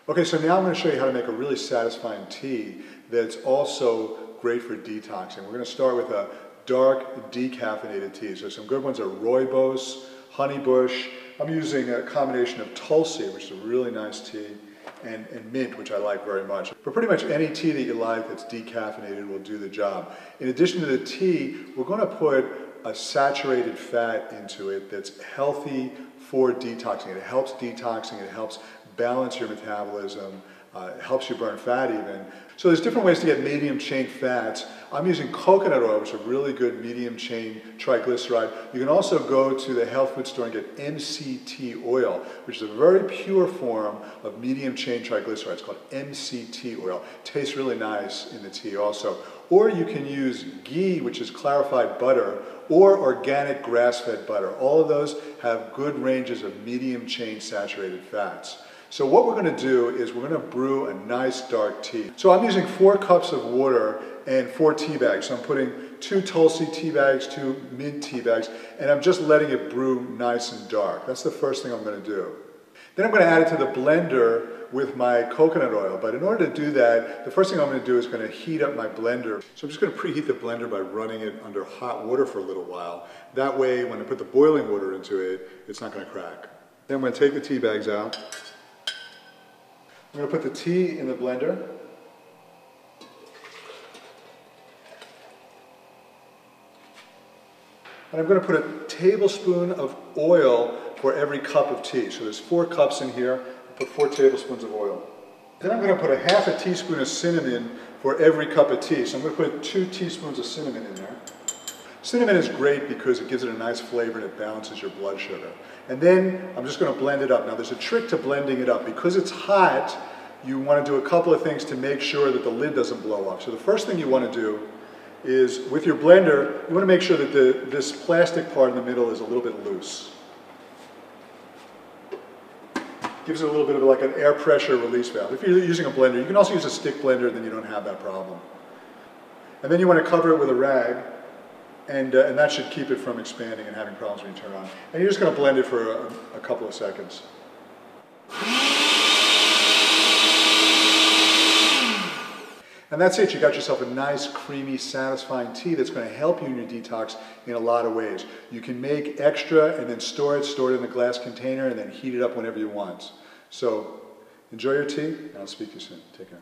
Okay, so now I'm going to show you how to make a really satisfying tea that's also great for detoxing. We're going to start with a dark decaffeinated tea. So some good ones are rooibos, honeybush. I'm using a combination of tulsi, which is a really nice tea, and mint, which I like very much. But pretty much any tea that you like that's decaffeinated will do the job. In addition to the tea, we're going to put a saturated fat into it that's healthy for detoxing. It helps detoxing, it helps balance your metabolism, it helps you burn fat even. So there's different ways to get medium chain fats. I'm using coconut oil, which is a really good medium chain triglyceride. You can also go to the health food store and get MCT oil, which is a very pure form of medium chain triglycerides. It's called MCT oil. Tastes really nice in the tea also. Or you can use ghee, which is clarified butter, or organic grass-fed butter. All of those have good ranges of medium chain saturated fats. So what we're going to do is we're going to brew a nice dark tea. So I'm using 4 cups of water and 4 tea bags. So I'm putting 2 tulsi tea bags, 2 mint tea bags, and I'm just letting it brew nice and dark. That's the first thing I'm going to do. Then I'm going to add it to the blender with my coconut oil. But in order to do that, the first thing I'm going to do is going to heat up my blender. So I'm just going to preheat the blender by running it under hot water for a little while. That way, when I put the boiling water into it, it's not going to crack. Then I'm going to take the tea bags out. I'm going to put the tea in the blender. And I'm going to put a tablespoon of oil for every cup of tea. So there's 4 cups in here. I put 4 tablespoons of oil. Then I'm going to put a half a teaspoon of cinnamon for every cup of tea. So I'm going to put 2 teaspoons of cinnamon in there. Cinnamon is great because it gives it a nice flavor and it balances your blood sugar. And then I'm just going to blend it up. Now there's a trick to blending it up. Because it's hot, you want to do a couple of things to make sure that the lid doesn't blow off. So the first thing you want to do is, with your blender, you want to make sure that this plastic part in the middle is a little bit loose. Gives it a little bit of like an air pressure release valve. If you're using a blender, you can also use a stick blender, and then you don't have that problem. And then you want to cover it with a rag, and that should keep it from expanding and having problems when you turn it on. And you're just going to blend it for a couple of seconds. And that's it. You got yourself a nice, creamy, satisfying tea that's going to help you in your detox in a lot of ways. You can make extra and then store it in a glass container, and then heat it up whenever you want. So enjoy your tea, and I'll speak to you soon. Take care.